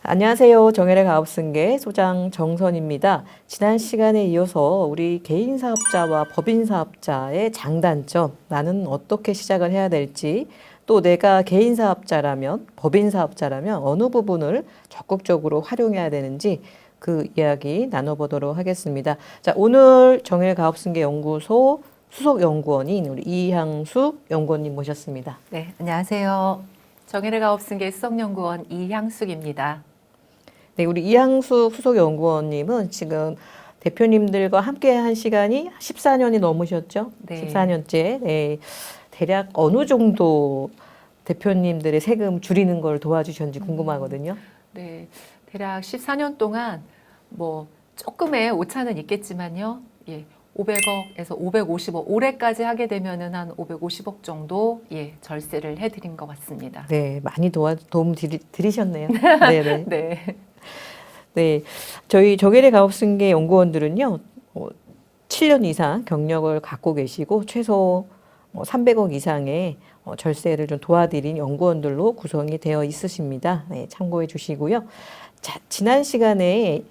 안녕하세요. 정혜래 가업승계 소장 정선입니다. 지난 시간에 이어서 우리 개인 사업자와 법인 사업자의 장단점, 나는 어떻게 시작을 해야 될지, 또 내가 개인 사업자라면, 법인 사업자라면 어느 부분을 적극적으로 활용해야 되는지 그 이야기 나눠보도록 하겠습니다. 자, 오늘 정혜래 가업승계 연구소 수석 연구원인 우리 이향숙 연구원님 모셨습니다. 네, 안녕하세요. 정혜래 가업승계 수석연구원 이향숙입니다. 네, 우리 이향숙 수석 연구원님은 지금 대표님들과 함께 한 시간이 14년이 넘으셨죠? 네. 14년째. 네, 대략 어느 정도 대표님들의 세금 줄이는 걸 도와주셨는지 궁금하거든요. 네, 대략 14년 동안 뭐 조금의 오차는 있겠지만요. 예, 500억에서 550억, 올해까지 하게 되면은 한 550억 정도 절세를 해드린 것 같습니다. 네, 많이 도움 드리셨네요. 네, 네. 네. 네, 저희 정혜래 가업승계 연구원들은요, 7년 이상 경력을 갖고 계시고 최소 300억 이상의 절세를 좀 도와드린 연구원들로 구성이 되어 있으십니다. 네, 참고해 주시고요. 자, 지난 시간에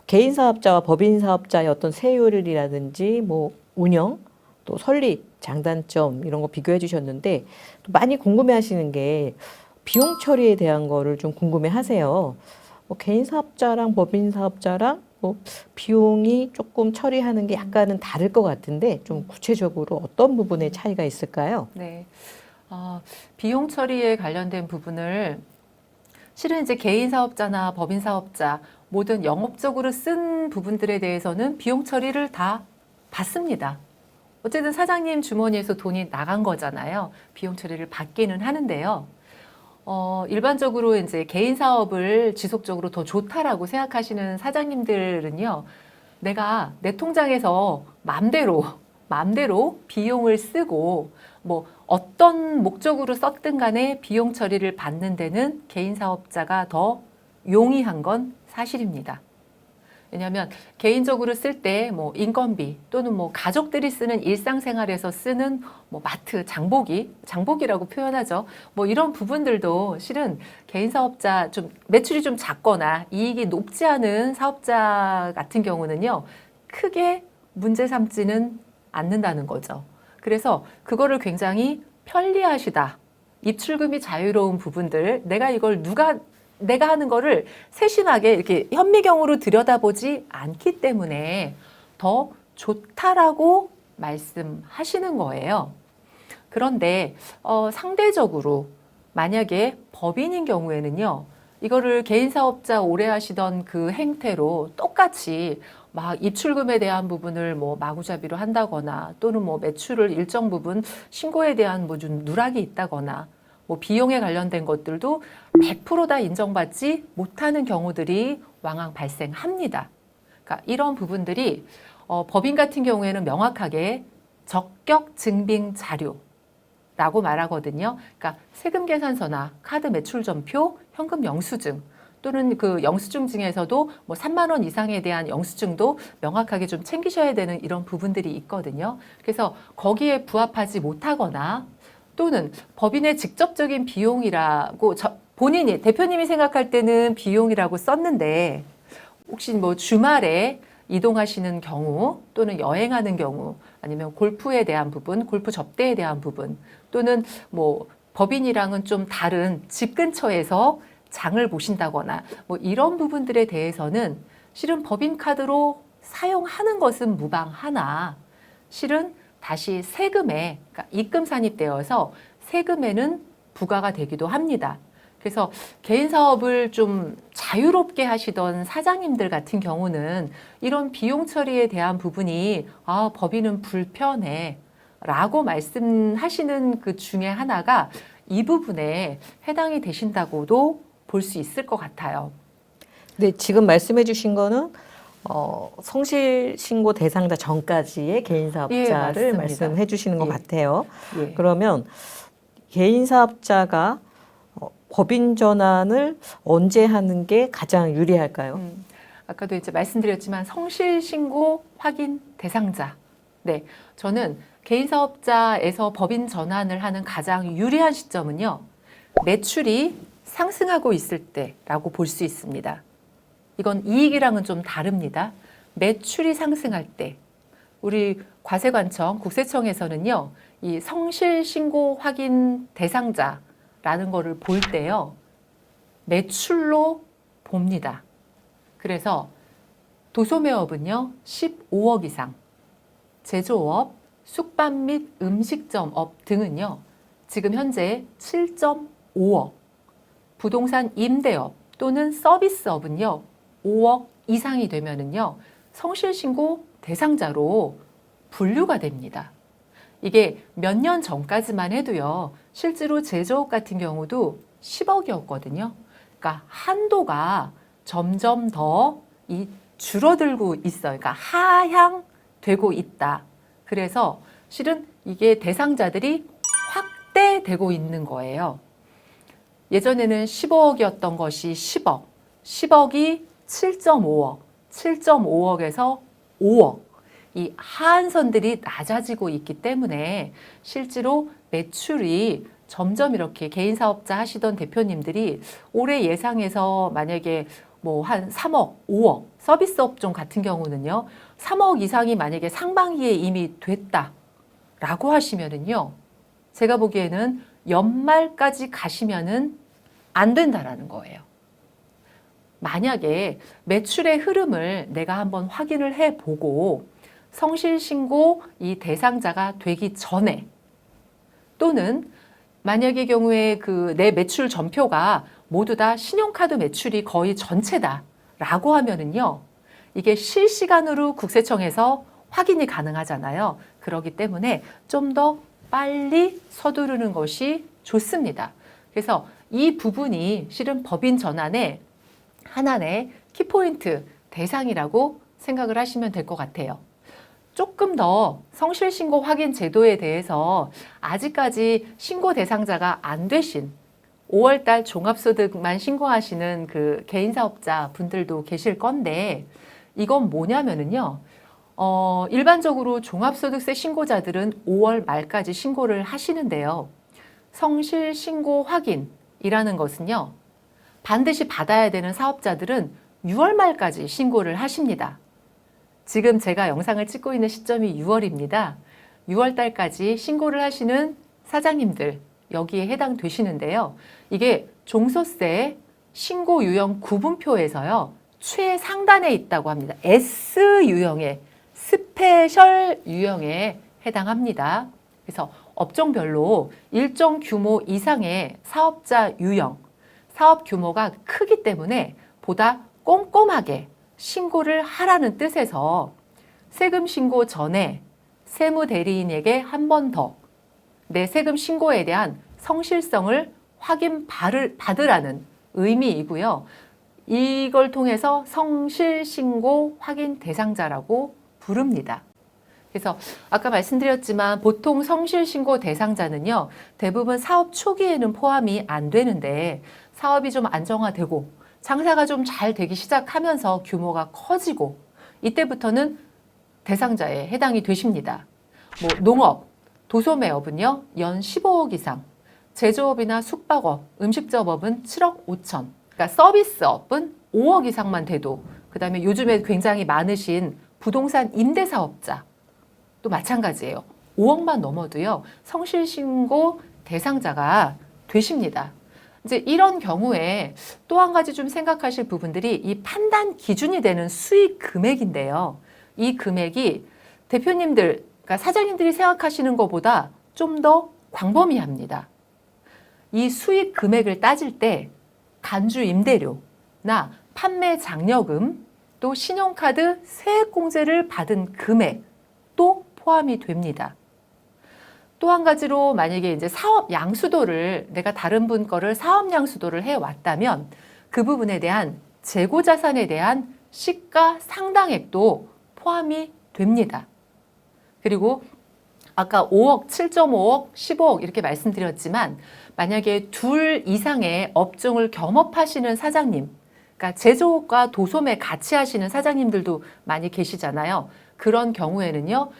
개인 사업자와 법인 사업자의 어떤 세율이라든지 뭐 운영, 또 설립, 장단점 이런 거 비교해 주셨는데 또 많이 궁금해 하시는 게 비용 처리에 대한 거를 좀 궁금해 하세요. 개인 사업자랑 법인 사업자랑 비용이 조금 처리하는 게 약간은 다를 것 같은데 좀 구체적으로 어떤 부분에 차이가 있을까요? 네. 비용 처리에 관련된 부분을 실은 이제 개인 사업자나 법인 사업자 모든 영업적으로 쓴 부분들에 대해서는 비용 처리를 다 받습니다. 어쨌든 사장님 주머니에서 돈이 나간 거잖아요. 비용 처리를 받기는 하는데요. 일반적으로 이제 개인 사업을 지속적으로 더 좋다라고 생각하시는 사장님들은요, 내가 내 통장에서 맘대로 비용을 쓰고 뭐 어떤 목적으로 썼든 간에 비용 처리를 받는 데는 개인 사업자가 더 용이한 건 사실입니다. 왜냐하면 개인적으로 쓸 때 뭐 인건비 또는 뭐 가족들이 쓰는 일상생활에서 쓰는 뭐 마트 장보기라고 표현하죠. 뭐 이런 부분들도 실은 개인 사업자 좀 매출이 좀 작거나 이익이 높지 않은 사업자 같은 경우는요, 크게 문제 삼지는 않는다는 거죠. 그래서 그거를 굉장히 편리하시다. 입출금이 자유로운 부분들, 내가 하는 거를 세심하게 이렇게 현미경으로 들여다보지 않기 때문에 더 좋다라고 말씀하시는 거예요. 그런데 상대적으로 만약에 법인인 경우에는요, 이거를 개인 사업자 오래 하시던 그 행태로 똑같이 막 입출금에 대한 부분을 뭐 마구잡이로 한다거나 또는 뭐 매출을 일정 부분 신고에 대한 뭐 좀 누락이 있다거나 뭐 비용에 관련된 것들도 100%다 인정받지 못하는 경우들이 왕왕 발생합니다. 그러니까 이런 부분들이 법인 같은 경우에는 명확하게 적격 증빙 자료라고 말하거든요. 그러니까 세금 계산서나 카드 매출 전표, 현금 영수증 또는 그 영수증 중에서도 뭐 3만 원 이상에 대한 영수증도 명확하게 좀 챙기셔야 되는 이런 부분들이 있거든요. 그래서 거기에 부합하지 못하거나 또는 법인의 직접적인 비용이라고 본인이 대표님이 생각할 때는 비용이라고 썼는데 혹시 뭐 주말에 이동하시는 경우 또는 여행하는 경우 아니면 골프에 대한 부분, 골프 접대에 대한 부분 또는 뭐 법인이랑은 좀 다른 집 근처에서 장을 보신다거나 뭐 이런 부분들에 대해서는 실은 법인카드로 사용하는 것은 무방하나 실은 다시 세금에, 그러니까 입금 산입되어서 세금에는 부과가 되기도 합니다. 그래서 개인 사업을 좀 자유롭게 하시던 사장님들 같은 경우는 이런 비용 처리에 대한 부분이 법인은 불편해 라고 말씀하시는 그 중에 하나가 이 부분에 해당이 되신다고도 볼 수 있을 것 같아요. 네, 지금 말씀해 주신 거는 성실 신고 대상자 전까지의 개인 사업자를 말씀해 주시는 것 같아요. 그러면 개인 사업자가 법인 전환을 언제 하는 게 가장 유리할까요? 아까도 이제 말씀드렸지만 성실 신고 확인 대상자. 네, 저는 개인 사업자에서 법인 전환을 하는 가장 유리한 시점은요. 매출이 상승하고 있을 때라고 볼 수 있습니다. 이건 이익이랑은 좀 다릅니다. 매출이 상승할 때 우리 과세관청, 국세청에서는요, 이 성실신고 확인 대상자라는 거를 볼 때요, 매출로 봅니다. 그래서 도소매업은요, 15억 이상, 제조업, 숙박 및 음식점업 등은요, 지금 현재 7.5억, 부동산 임대업 또는 서비스업은요, 5억 이상이 되면은요, 성실신고 대상자로 분류가 됩니다. 이게 몇 년 전까지만 해도요, 실제로 제조업 같은 경우도 10억이었거든요. 그러니까 한도가 점점 더 줄어들고 있어요. 그러니까 하향되고 있다. 그래서 실은 이게 대상자들이 확대되고 있는 거예요. 예전에는 15억이었던 것이 10억, 10억이 7.5억, 7.5억에서 5억. 이 하한선들이 낮아지고 있기 때문에 실제로 매출이 점점 이렇게 개인 사업자 하시던 대표님들이 올해 예상해서 만약에 뭐 한 3억, 5억, 서비스 업종 같은 경우는요, 3억 이상이 만약에 상반기에 이미 됐다라고 하시면은요, 제가 보기에는 연말까지 가시면은 안 된다라는 거예요. 만약에 매출의 흐름을 내가 한번 확인을 해보고 성실신고 이 대상자가 되기 전에 또는 만약의 경우에 그 내 매출 전표가 모두 다 신용카드 매출이 거의 전체다라고 하면은요, 이게 실시간으로 국세청에서 확인이 가능하잖아요. 그렇기 때문에 좀 더 빨리 서두르는 것이 좋습니다. 그래서 이 부분이 실은 법인 전환의 하나의 키포인트 대상이라고 생각을 하시면 될 것 같아요. 조금 더 성실신고 확인 제도에 대해서 아직까지 신고 대상자가 안 되신 5월달 종합소득만 신고하시는 그 개인사업자 분들도 계실 건데, 이건 뭐냐면은요, 일반적으로 종합소득세 신고자들은 5월 말까지 신고를 하시는데요. 성실신고 확인이라는 것은요, 반드시 받아야 되는 사업자들은 6월 말까지 신고를 하십니다. 지금 제가 영상을 찍고 있는 시점이 6월입니다. 6월 달까지 신고를 하시는 사장님들 여기에 해당되시는데요. 이게 종소세 신고 유형 구분표에서요, 최상단에 있다고 합니다. S 유형에, 스페셜 유형에 해당합니다. 그래서 업종별로 일정 규모 이상의 사업자 유형, 사업 규모가 크기 때문에 보다 꼼꼼하게 신고를 하라는 뜻에서 세금 신고 전에 세무대리인에게 한 번 더 내 세금 신고에 대한 성실성을 확인 받으라는 의미이고요. 이걸 통해서 성실신고 확인 대상자라고 부릅니다. 그래서 아까 말씀드렸지만 보통 성실신고 대상자는요, 대부분 사업 초기에는 포함이 안 되는데 사업이 좀 안정화되고 장사가 좀 잘 되기 시작하면서 규모가 커지고 이때부터는 대상자에 해당이 되십니다. 뭐 농업, 도소매업은요, 연 15억 이상, 제조업이나 숙박업, 음식점업은 7억 5천, 그러니까 서비스업은 5억 이상만 돼도, 그 다음에 요즘에 굉장히 많으신 부동산 임대사업자 또 마찬가지예요. 5억만 넘어도요, 성실신고 대상자가 되십니다. 이제 이런 경우에 또 한 가지 좀 생각하실 부분들이 이 판단 기준이 되는 수익 금액인데요. 이 금액이 대표님들, 그러니까 사장님들이 생각하시는 것보다 좀 더 광범위합니다. 이 수익 금액을 따질 때 간주 임대료나 판매 장려금, 또 신용카드 세액공제를 받은 금액도 포함이 됩니다. 또 한 가지로 만약에 이제 사업 양수도를 내가 다른 분 거를 사업 양수도를 해왔다면 그 부분에 대한 재고 자산에 대한 시가 상당액도 포함이 됩니다. 그리고 아까 5억, 7.5억, 15억 이렇게 말씀드렸지만 만약에 둘 이상의 업종을 겸업하시는 사장님, 그러니까 제조업과 도소매 같이 하시는 사장님들도 많이 계시잖아요. 그런 경우에는요,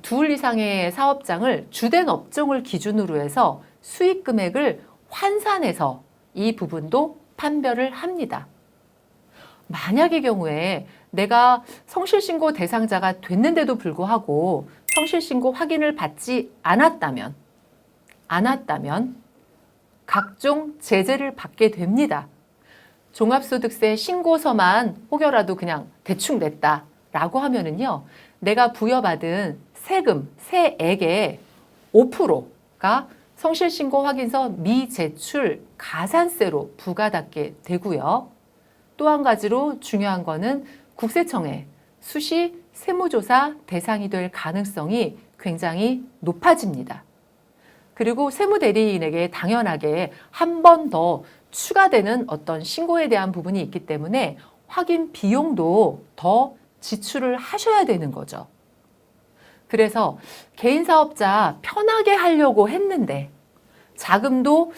둘 이상의 사업장을 주된 업종을 기준으로 해서 수익 금액을 환산해서 이 부분도 판별을 합니다. 만약의 경우에 내가 성실신고 대상자가 됐는데도 불구하고 성실신고 확인을 받지 않았다면 각종 제재를 받게 됩니다. 종합소득세 신고서만 혹여라도 그냥 대충 냈다라고 하면은요, 내가 부여받은 세액의 5%가 성실신고 확인서 미제출 가산세로 부과받게 되고요. 또 한 가지로 중요한 거는 국세청에 수시 세무조사 대상이 될 가능성이 굉장히 높아집니다. 그리고 세무대리인에게 당연하게 한 번 더 추가되는 어떤 신고에 대한 부분이 있기 때문에 확인 비용도 더 지출을 하셔야 되는 거죠. 그래서 개인 사업자 편하게 하려고 했는데 자금도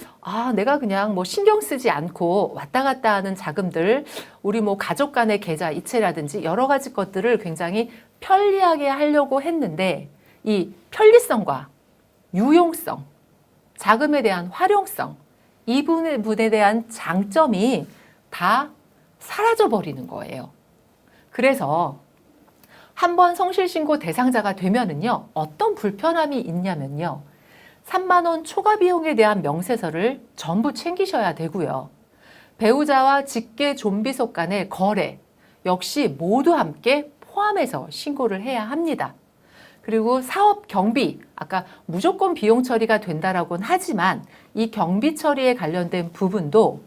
내가 그냥 뭐 신경 쓰지 않고 왔다 갔다 하는 자금들, 우리 뭐 가족 간의 계좌 이체라든지 여러 가지 것들을 굉장히 편리하게 하려고 했는데 이 편리성과 유용성, 자금에 대한 활용성, 이 부분에 대한 장점이 다 사라져 버리는 거예요. 그래서 한번 성실신고 대상자가 되면은요, 어떤 불편함이 있냐면요, 3만 원 초과 비용에 대한 명세서를 전부 챙기셔야 되고요. 배우자와 직계 존비속 간의 거래 역시 모두 함께 포함해서 신고를 해야 합니다. 그리고 사업 경비, 아까 무조건 비용 처리가 된다라고는 하지만 이 경비 처리에 관련된 부분도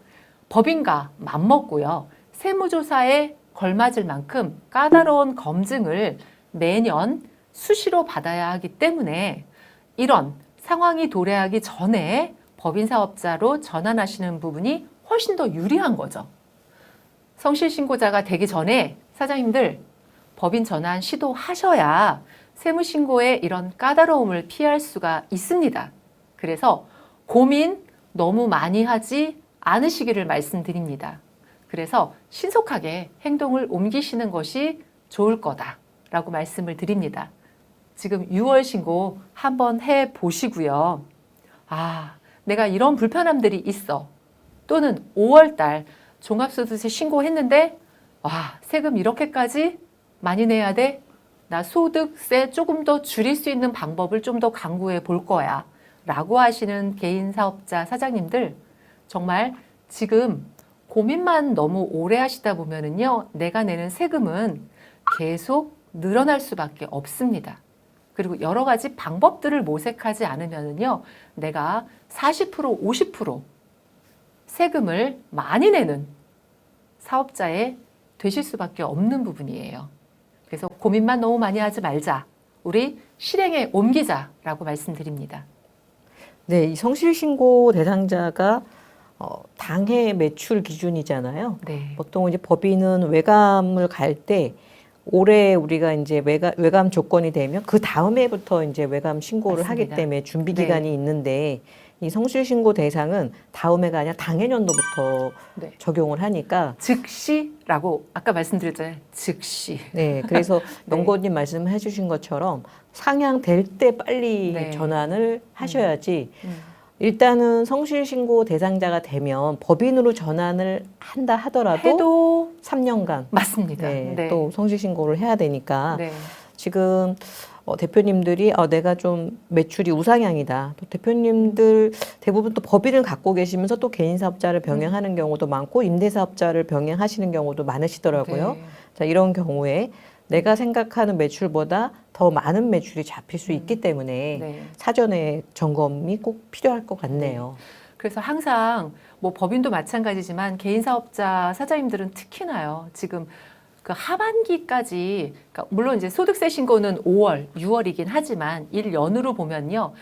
법인과 맞먹고요. 세무조사에 걸맞을 만큼 까다로운 검증을 매년 수시로 받아야 하기 때문에 이런 상황이 도래하기 전에 법인사업자로 전환하시는 부분이 훨씬 더 유리한 거죠. 성실신고자가 되기 전에 사장님들 법인 전환 시도하셔야 세무신고의 이런 까다로움을 피할 수가 있습니다. 그래서 고민 너무 많이 하지 않으시기를 말씀드립니다. 그래서 신속하게 행동을 옮기시는 것이 좋을 거다라고 말씀을 드립니다. 지금 6월 신고 한번 해 보시고요. 내가 이런 불편함들이 있어. 또는 5월 달 종합소득세 신고했는데 세금 이렇게까지 많이 내야 돼? 나 소득세 조금 더 줄일 수 있는 방법을 좀 더 강구해 볼 거야 라고 하시는 개인 사업자 사장님들, 정말 지금 고민만 너무 오래 하시다 보면은요, 내가 내는 세금은 계속 늘어날 수밖에 없습니다. 그리고 여러 가지 방법들을 모색하지 않으면은요, 내가 40%, 50% 세금을 많이 내는 사업자에 되실 수밖에 없는 부분이에요. 그래서 고민만 너무 많이 하지 말자. 우리 실행에 옮기자라고 말씀드립니다. 네, 이 성실신고 대상자가 당해 매출 기준이잖아요. 네. 보통 이제 법인은 외감을 갈 때 올해 우리가 이제 외감 조건이 되면 그 다음 해부터 이제 외감 신고를 맞습니다. 하기 때문에 준비 네. 기간이 있는데 이 성실신고 대상은 다음 해가 아니라 당해년도부터 네. 적용을 하니까 즉시라고 아까 말씀드렸잖아요. 즉시. 네, 그래서 네. 연구원님 말씀해 주신 것처럼 상향될 때 빨리 네. 전환을 하셔야지 음. 일단은 성실신고 대상자가 되면 법인으로 전환을 한다 하더라도 해도 3년간 맞습니다. 네, 또 성실신고를 해야 되니까 네. 지금 대표님들이 내가 좀 매출이 우상향이다. 또 대표님들 대부분 또 법인을 갖고 계시면서 또 개인 사업자를 병행하는 경우도 많고 임대사업자를 병행하시는 경우도 많으시더라고요. 네. 자, 이런 경우에 내가 생각하는 매출보다 더 많은 매출이 잡힐 수 있기 때문에 네. 사전에 점검이 꼭 필요할 것 같네요. 그래서 항상 뭐 법인도 마찬가지지만 개인 사업자 사장님들은 특히나요. 지금 그 하반기까지, 그러니까 물론 이제 소득세 신고는 5월, 6월이긴 하지만 1년으로 보면요.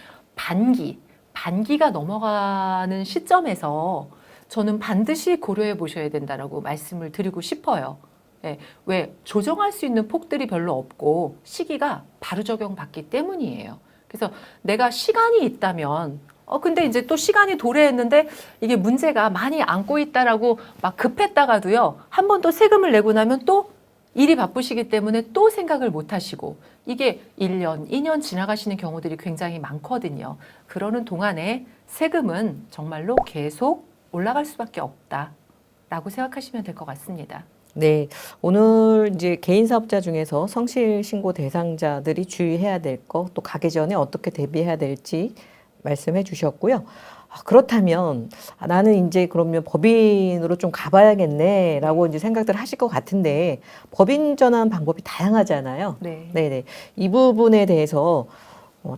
반기가 넘어가는 시점에서 저는 반드시 고려해 보셔야 된다라고 말씀을 드리고 싶어요. 예, 왜 조정할 수 있는 폭들이 별로 없고 시기가 바로 적용받기 때문이에요. 그래서 내가 시간이 있다면 근데 이제 또 시간이 도래했는데 이게 문제가 많이 안고 있다라고 막 급했다가도요. 한 번 또 세금을 내고 나면 또 일이 바쁘시기 때문에 또 생각을 못 하시고 이게 1년, 2년 지나가시는 경우들이 굉장히 많거든요. 그러는 동안에 세금은 정말로 계속 올라갈 수밖에 없다라고 생각하시면 될 것 같습니다. 네, 오늘 이제 개인 사업자 중에서 성실 신고 대상자들이 주의해야 될 거, 또 가기 전에 어떻게 대비해야 될지 말씀해 주셨고요. 그렇다면 나는 이제 그러면 법인으로 좀 가봐야겠네라고 이제 생각들 하실 것 같은데 법인 전환 방법이 다양하잖아요. 네. 네네. 이 부분에 대해서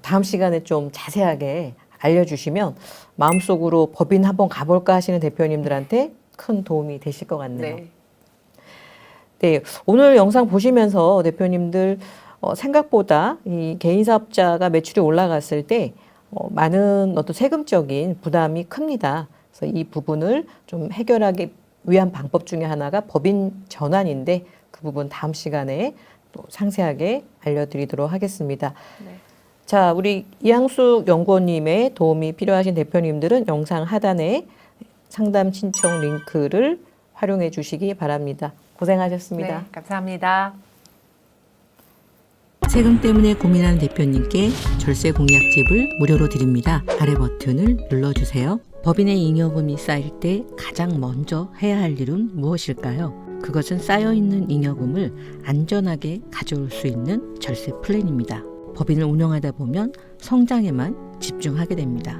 다음 시간에 좀 자세하게 알려주시면 마음속으로 법인 한번 가볼까 하시는 대표님들한테 큰 도움이 되실 것 같네요. 네. 네, 오늘 영상 보시면서 대표님들 생각보다 이 개인 사업자가 매출이 올라갔을 때 많은 어떤 세금적인 부담이 큽니다. 그래서 이 부분을 좀 해결하기 위한 방법 중에 하나가 법인 전환인데 그 부분 다음 시간에 또 상세하게 알려드리도록 하겠습니다. 네. 자, 우리 이항숙 연구원님의 도움이 필요하신 대표님들은 영상 하단에 상담 신청 링크를 활용해 주시기 바랍니다. 고생하셨습니다. 네, 감사합니다. 세금 때문에 고민하는 대표님께 절세 공약집을 무료로 드립니다. 아래 버튼을 눌러주세요. 법인의 잉여금이 쌓일 때 가장 먼저 해야 할 일은 무엇일까요? 그것은 쌓여있는 잉여금을 안전하게 가져올 수 있는 절세 플랜입니다. 법인을 운영하다 보면 성장에만 집중하게 됩니다.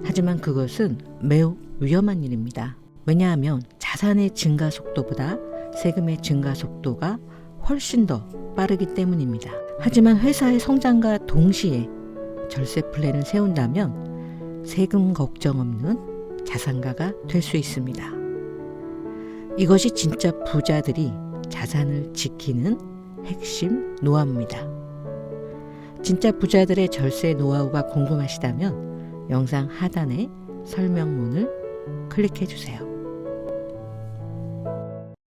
하지만 그것은 매우 위험한 일입니다. 왜냐하면 자산의 증가 속도보다 세금의 증가 속도가 훨씬 더 빠르기 때문입니다. 하지만 회사의 성장과 동시에 절세 플랜을 세운다면 세금 걱정 없는 자산가가 될 수 있습니다. 이것이 진짜 부자들이 자산을 지키는 핵심 노하우입니다. 진짜 부자들의 절세 노하우가 궁금하시다면 영상 하단에 설명문을 클릭해 주세요.